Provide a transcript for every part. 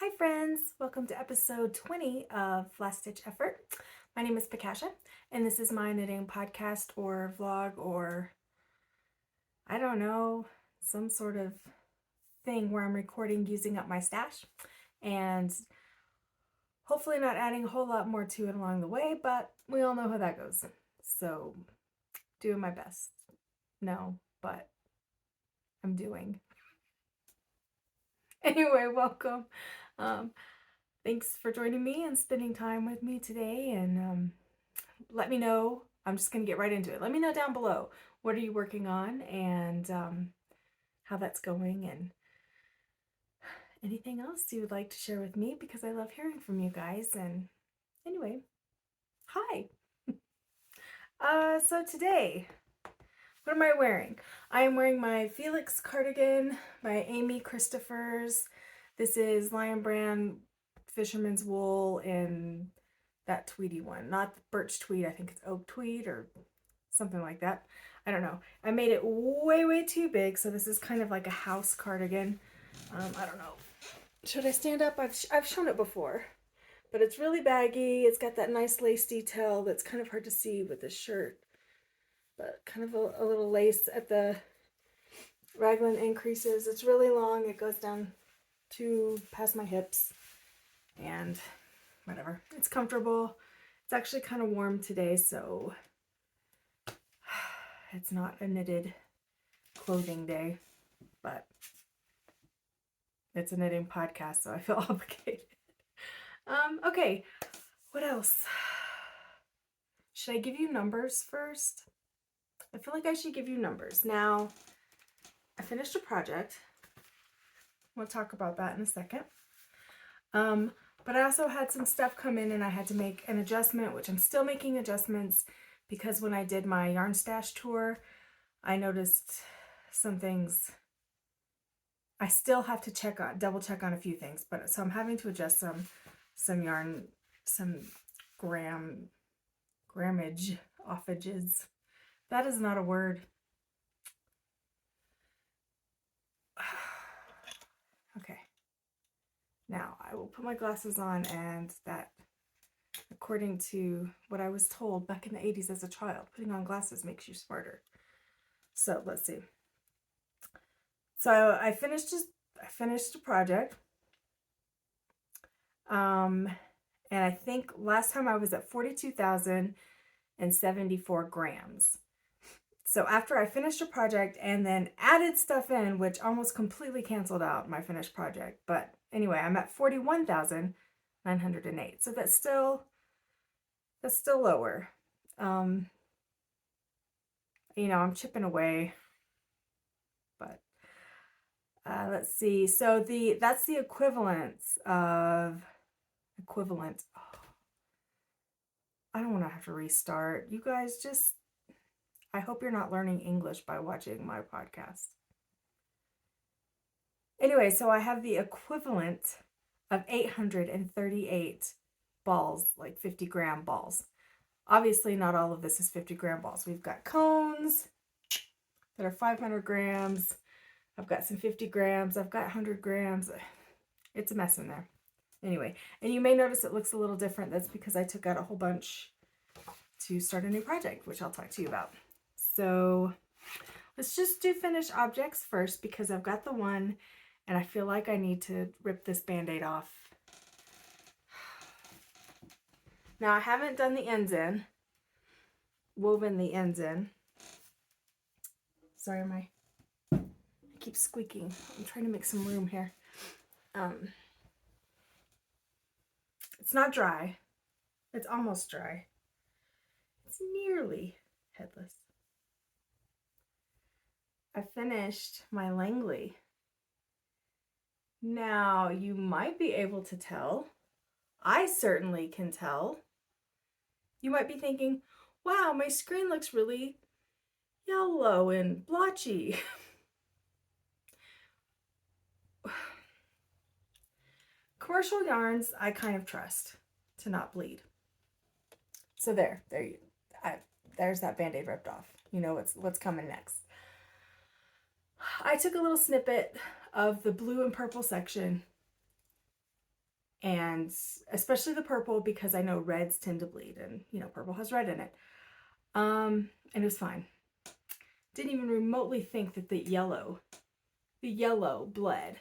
Hi friends, welcome to episode 20 of Last Stitch Effort. My name is Pakasha, and this is my knitting podcast or vlog or, I don't know, some sort of thing where I'm recording using up my stash and hopefully not adding a whole lot more to it along the way, but we all know how that goes. So, doing my best. No, but I'm doing. Anyway, welcome. Thanks for joining me and spending time with me today, and let me know. I'm just going to get right into it. Let me know down below, what are you working on and how that's going, and anything else you would like to share with me, because I love hearing from you guys. And anyway, hi. So today, what am I wearing? I am wearing my Felix cardigan by Amy Christoffers. This is Lion Brand Fisherman's wool in that tweedy one, not the birch tweed. I think it's oak tweed or something like that. I don't know. I made it way too big, so this is kind of like a house cardigan. I don't know. Should I stand up? I've shown it before, but it's really baggy. It's got that nice lace detail that's kind of hard to see with this shirt, but kind of a little lace at the raglan increases. It's really long. It goes down to past my hips, and whatever. It's comfortable. It's actually kind of warm today, so it's not a knitted clothing day, but it's a knitting podcast, so I feel obligated. Okay, what else? Should I give you numbers first? I feel like I should give you numbers. Now, I finished a project. We'll talk about that in a second. But I also had some stuff come in and I had to make an adjustment, which I'm still making adjustments, because when I did my yarn stash tour, I noticed some things. I still have to double check on a few things, but so I'm having to adjust some yarn, some grammage, offages. That is not a word. Okay. Now I will put my glasses on, and that, according to what I was told back in the 80s as a child, putting on glasses makes you smarter. So let's see. So I finished a project. And I think last time I was at 42,074 grams. So after I finished a project and then added stuff in, which almost completely canceled out my finished project. But anyway, I'm at 41,908. So that's still lower. You know, I'm chipping away, but let's see. So that's the equivalent. Oh, I don't want to have to restart. You guys just, I hope you're not learning English by watching my podcast. Anyway, so I have the equivalent of 838 balls, like 50-gram balls. Obviously, not all of this is 50-gram balls. We've got cones that are 500 grams. I've got some 50 grams. I've got 100 grams. It's a mess in there. Anyway, and you may notice it looks a little different. That's because I took out a whole bunch to start a new project, which I'll talk to you about. So let's just do finished objects first, because I've got the one and I feel like I need to rip this band-aid off. Now I haven't done the ends in, woven the ends in. Sorry, I keep squeaking. I'm trying to make some room here. It's not dry. It's almost dry. It's nearly headless. I finished my Langley. Now, you might be able to tell. I certainly can tell. You might be thinking, wow, my screen looks really yellow and blotchy. Commercial yarns, I kind of trust to not bleed. So there's that band-aid ripped off. You know what's coming next. I took a little snippet of the blue and purple section and especially the purple, because I know reds tend to bleed, and you know, purple has red in it. And it was fine. Didn't even remotely think that the yellow bled.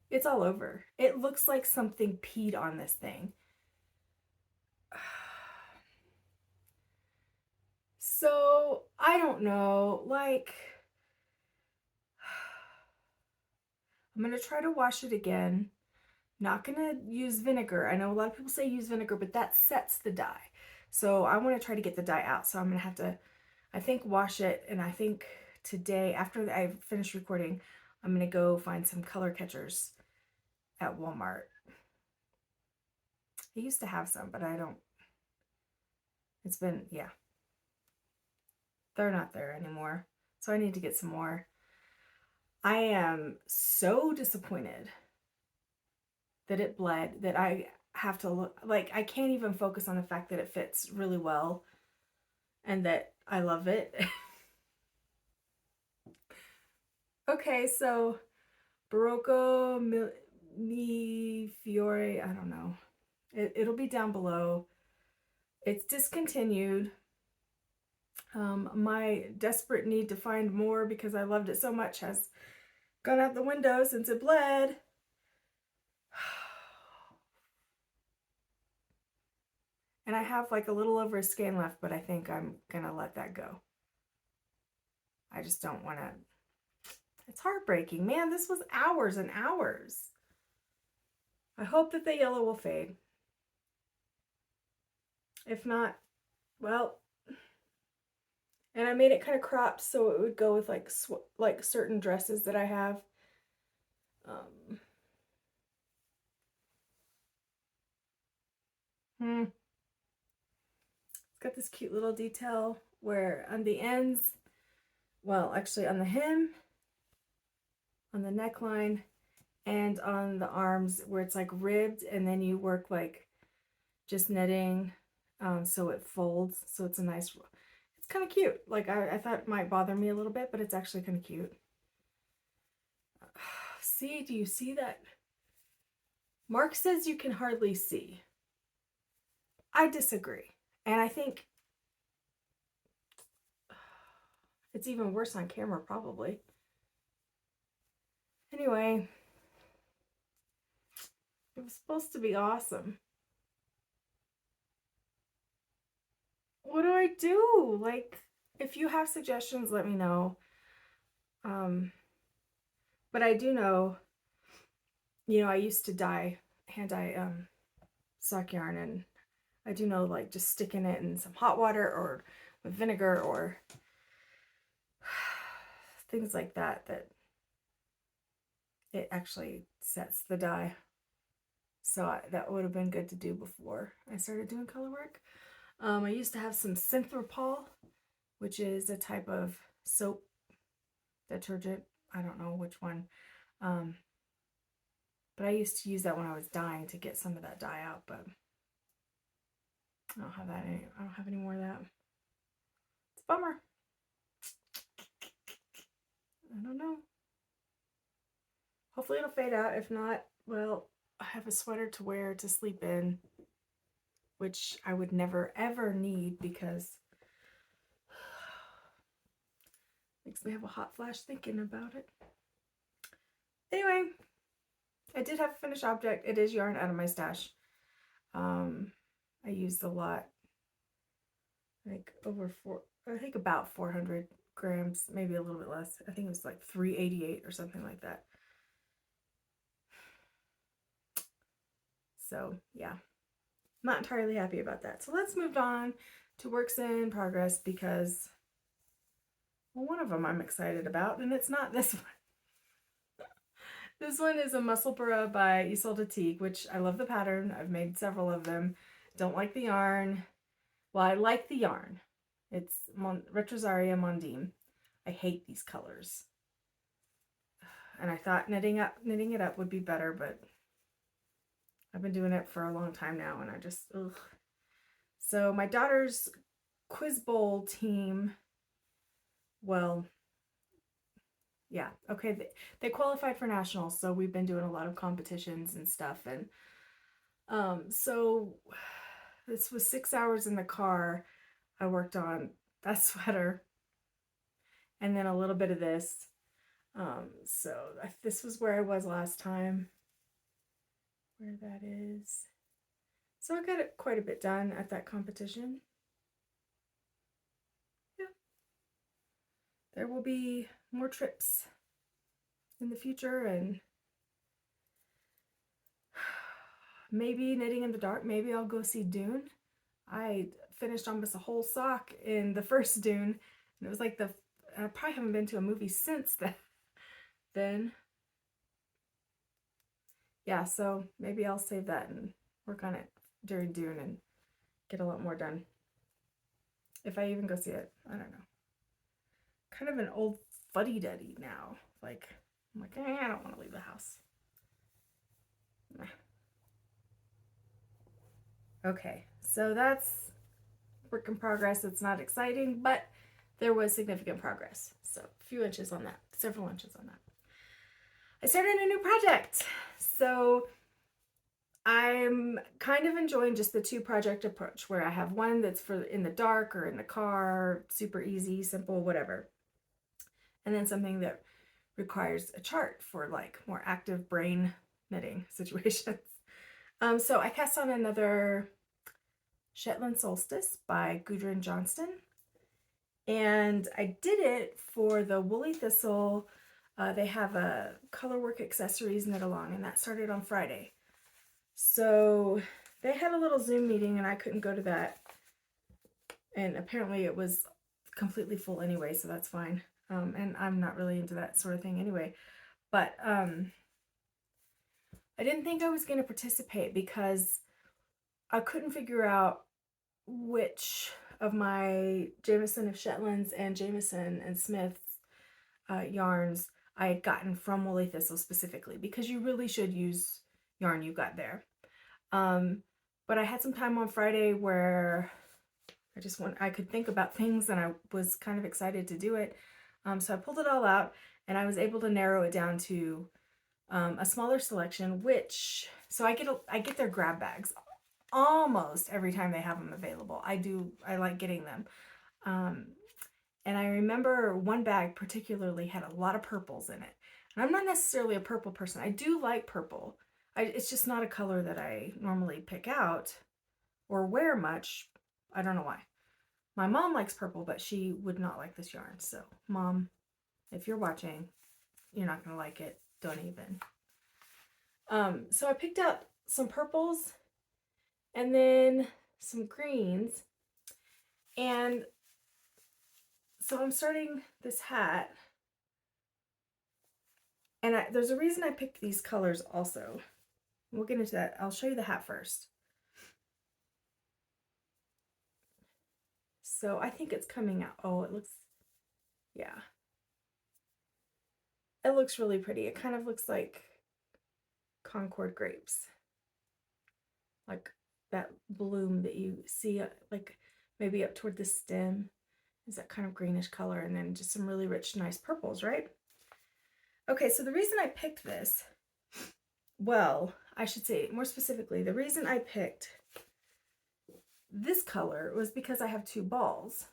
It's all over. It looks like something peed on this thing. So, I don't know, like, I'm going to try to wash it again. Not going to use vinegar. I know a lot of people say use vinegar, but that sets the dye. So I want to try to get the dye out. So I'm going to have to, I think, wash it. And I think today, after I finish recording, I'm going to go find some color catchers at Walmart. I used to have some, but I don't. It's been, yeah. They're not there anymore. So I need to get some more. I am so disappointed that it bled, that I have to look, like, I can't even focus on the fact that it fits really well and that I love it. Okay, so Berroco, Millefiori, I don't know. It'll be down below. It's discontinued. My desperate need to find more because I loved it so much has gone out the window since it bled. And I have like a little over a skein left, but I think I'm gonna let that go. I just don't want to. It's heartbreaking, man. This was hours and hours. I hope that the yellow will fade. If not, well, and I made it kind of cropped so it would go with like certain dresses that I have. It's got this cute little detail where on the ends, well, actually on the hem, on the neckline, and on the arms where it's like ribbed, and then you work like just knitting so it folds, so it's a nice, it's kind of cute. Like I thought it might bother me a little bit, but it's actually kind of cute. See, do you see that? Mark says you can hardly see. I disagree. And I think it's even worse on camera, probably. Anyway, it was supposed to be awesome. What do I do? Like, if you have suggestions, let me know. But I do know, you know, I used to hand dye sock yarn, and I do know, like, just sticking it in some hot water or with vinegar or things like that, that it actually sets the dye. So that would have been good to do before I started doing color work. I used to have some Synthropol, which is a type of soap detergent. I don't know which one. But I used to use that when I was dyeing to get some of that dye out, but I don't have that I don't have any more of that. It's a bummer. I don't know. Hopefully it'll fade out. If not, well, I have a sweater to wear to sleep in, which I would never ever need because makes me have a hot flash thinking about it. Anyway, I did have a finished object. It is yarn out of my stash. I used a lot, like I think about 400 grams, maybe a little bit less. I think it was like 388 or something like that. So yeah, not entirely happy about that. So let's move on to works in progress, because well, one of them I'm excited about, and it's not this one. This one is a Musselburgh by Ysolda Teague, which I love the pattern. I've made several of them. Don't like the yarn. Well, I like the yarn. It's Retrosaria Mondim. I hate these colors. And I thought knitting it up would be better, but I've been doing it for a long time now, and I just, ugh. So my daughter's quiz bowl team, well, yeah, okay, they qualified for nationals, so we've been doing a lot of competitions and stuff, and So this was 6 hours in the car. I worked on that sweater and then a little bit of this. So this was where I was last time, where that is. So I got quite a bit done at that competition. Yeah. There will be more trips in the future, and maybe knitting in the dark. Maybe I'll go see Dune. I finished almost a whole sock in the first Dune, and it was like I probably haven't been to a movie since then. Yeah, so maybe I'll save that and work on it during Dune and get a lot more done. If I even go see it, I don't know. Kind of an old fuddy-duddy now. Like, I'm like, I don't want to leave the house. Nah. Okay, so that's work in progress. It's not exciting, but there was significant progress. So a few inches on that, several inches on that. I started a new project. So I'm kind of enjoying just the two project approach, where I have one that's for in the dark or in the car, super easy, simple, whatever. And then something that requires a chart for like more active brain knitting situations. So I cast on another Shetland Solstice by Gudrun Johnston. And I did it for the Woolly Thistle. They have a colorwork accessories knit along, and that started on Friday. So they had a little Zoom meeting, and I couldn't go to that. And apparently it was completely full anyway, so that's fine. And I'm not really into that sort of thing anyway. But I didn't think I was going to participate because I couldn't figure out which of my Jamieson of Shetlands and Jamieson and Smith's yarns I had gotten from Woolly Thistle specifically, because you really should use yarn you got there. But I had some time on Friday where I could think about things, and I was kind of excited to do it. So I pulled it all out, and I was able to narrow it down to a smaller selection, so I get their grab bags almost every time they have them available. I like getting them. And I remember one bag particularly had a lot of purples in it. And I'm not necessarily a purple person. I do like purple. It's just not a color that I normally pick out or wear much. I don't know why. My mom likes purple, but she would not like this yarn. So, Mom, if you're watching, you're not going to like it. Don't even. So I picked out some purples and then some greens. And so I'm starting this hat. And there's a reason I picked these colors also. We'll get into that. I'll show you the hat first. So I think it's coming out. Oh, it looks, yeah. It looks really pretty. It kind of looks like Concord grapes. Like that bloom that you see, like maybe up toward the stem is that kind of greenish color, and then just some really rich, nice purples, right? Okay, so the reason I picked this, well, I should say more specifically, the reason I picked this color was because I have two balls,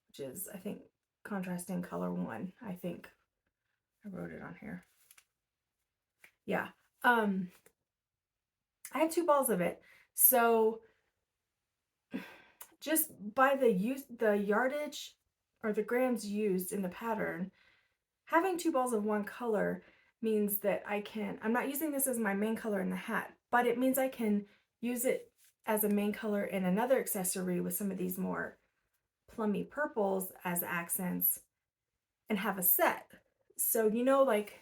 which is, I think, contrasting color 1. I think I wrote it on here. Yeah. I have two balls of it. So just by the yardage or the grams used in the pattern, having two balls of one color means that I'm not using this as my main color in the hat, but it means I can use it as a main color in another accessory with some of these more plummy purples as accents and have a set. So, like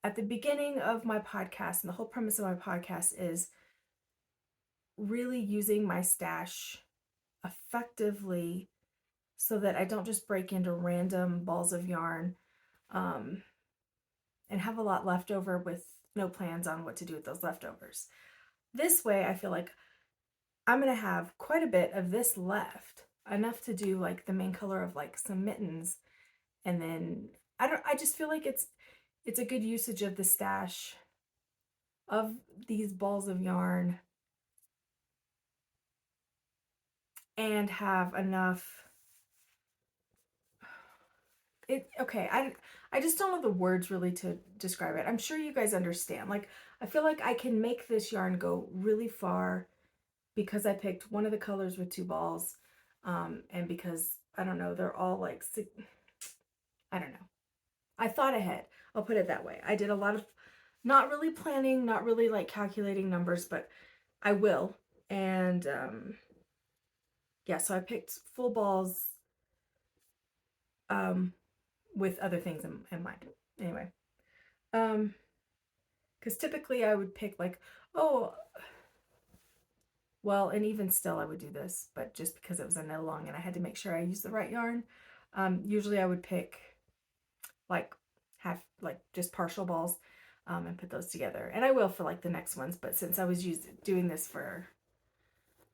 at the beginning of my podcast, and the whole premise of my podcast is really using my stash effectively so that I don't just break into random balls of yarn and have a lot left over with no plans on what to do with those leftovers. This way, I feel like I'm going to have quite a bit of this left, enough to do like the main color of like some mittens. And then I just feel like it's a good usage of the stash of these balls of yarn and have enough. Okay, I just don't know the words really to describe it. I'm sure you guys understand. Like, I feel like I can make this yarn go really far because I picked one of the colors with 2 balls, and because, I don't know, they're all like, I don't know. I thought ahead. I'll put it that way. I did a lot of not really planning, not really like calculating numbers, but I will. And yeah, so I picked full balls with other things in mind. Anyway, because typically I would pick like, oh, well, and even still I would do this, but just because it was a knit along and I had to make sure I used the right yarn, usually I would pick like half, like just partial balls, and put those together. And I will for like the next ones, but since I was doing this for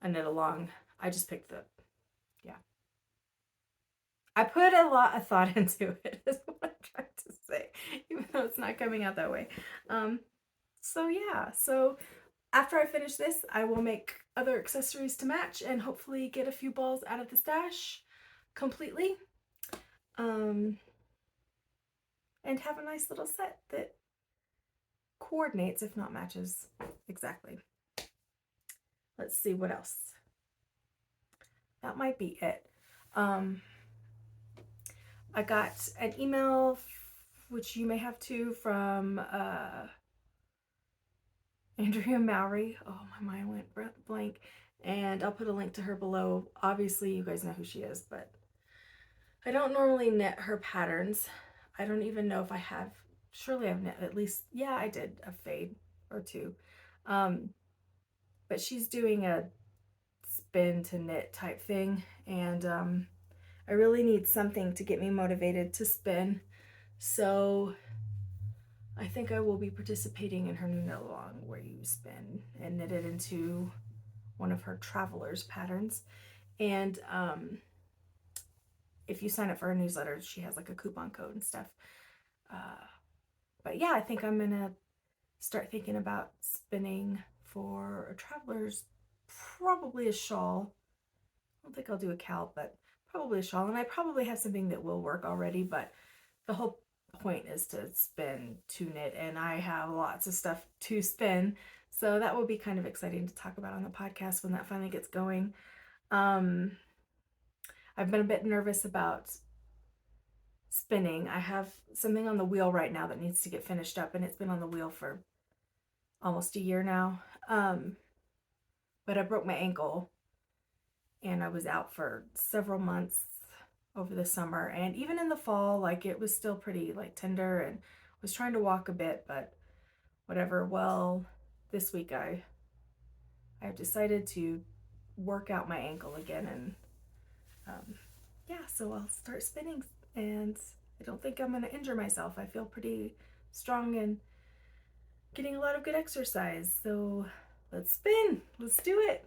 a knit along, I just picked the, yeah. I put a lot of thought into it, is what I'm trying to say, even though it's not coming out that way. So yeah, so after I finish this, I will make other accessories to match and hopefully get a few balls out of the stash completely. And have a nice little set that coordinates, if not matches exactly. Let's see what else. That might be it. I got an email, which you may have too, from Andrea Mowry. Oh, my mind went blank. And I'll put a link to her below. Obviously, you guys know who she is, but I don't normally knit her patterns. I don't even know if I have. Surely I've knit at least, yeah, I did a fade or 2. But she's doing a spin to knit type thing, and I really need something to get me motivated to spin. So I think I will be participating in her new knit along where you spin and knit it into one of her traveler's patterns. And if you sign up for her newsletter, she has like a coupon code and stuff. But yeah, I think I'm gonna start thinking about spinning for a traveler's, probably a shawl. I don't think I'll do a cowl, but probably a shawl. And I probably have something that will work already, but the whole point is to spin to knit, and I have lots of stuff to spin. So that will be kind of exciting to talk about on the podcast when that finally gets going. I've been a bit nervous about spinning. I have something on the wheel right now that needs to get finished up, and it's been on the wheel for almost a year now. But I broke my ankle and I was out for several months over the summer, and even in the fall, like it was still pretty like tender, and was trying to walk a bit, but whatever. Well, this week I've decided to work out my ankle again, and yeah, so I'll start spinning, and I don't think I'm gonna injure myself. I feel pretty strong and getting a lot of good exercise. So let's spin. Let's do it.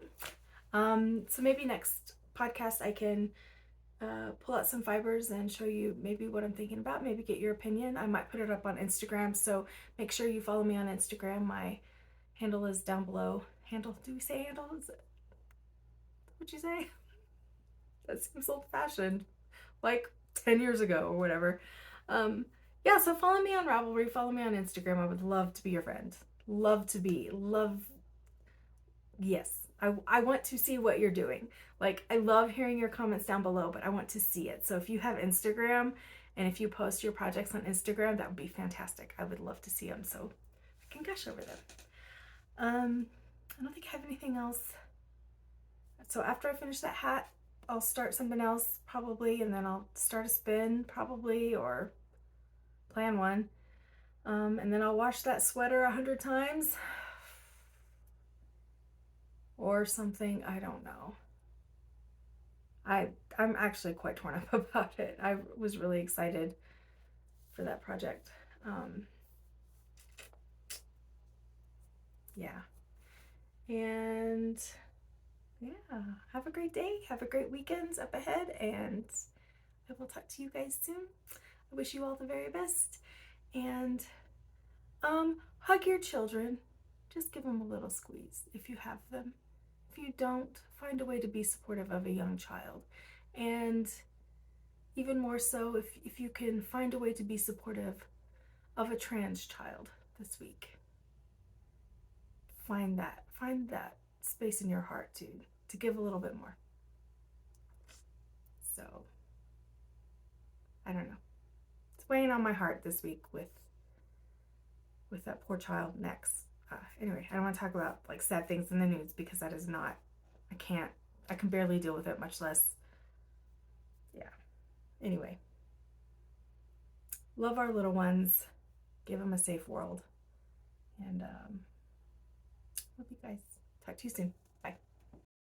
So maybe next podcast I can pull out some fibers and show you maybe what I'm thinking about, maybe get your opinion. I might put it up on Instagram, so make sure you follow me on Instagram. My handle is down below. Handle, do we say handle? Is it, what'd you say? That seems old fashioned, like 10 years ago or whatever. Yeah, so follow me on Ravelry, follow me on Instagram. I would love to be your friend. Yes. I want to see what you're doing. Like, I love hearing your comments down below, but I want to see it. So if you have Instagram and if you post your projects on Instagram, that would be fantastic. I would love to see them, so I can gush over them. I don't think I have anything else. So after I finish that hat, I'll start something else probably, and then I'll start a spin probably, or plan one. And then I'll wash that sweater 100 times or something. I don't know. I'm actually quite torn up about it. I was really excited for that project. Yeah. And yeah, have a great day. Have a great weekend up ahead, and I will talk to you guys soon. I wish you all the very best, and hug your children. just give them a little squeeze if you have them. If you don't, find a way to be supportive of a young child. And even more so, if you can find a way to be supportive of a trans child this week. Find that space in your heart to give a little bit more. So I don't know. It's weighing on my heart this week with that poor child next. Anyway, I don't want to talk about like sad things in the news because that is not, I can barely deal with it, much less, yeah. Anyway, love our little ones, give them a safe world, and love you guys. Talk to you soon.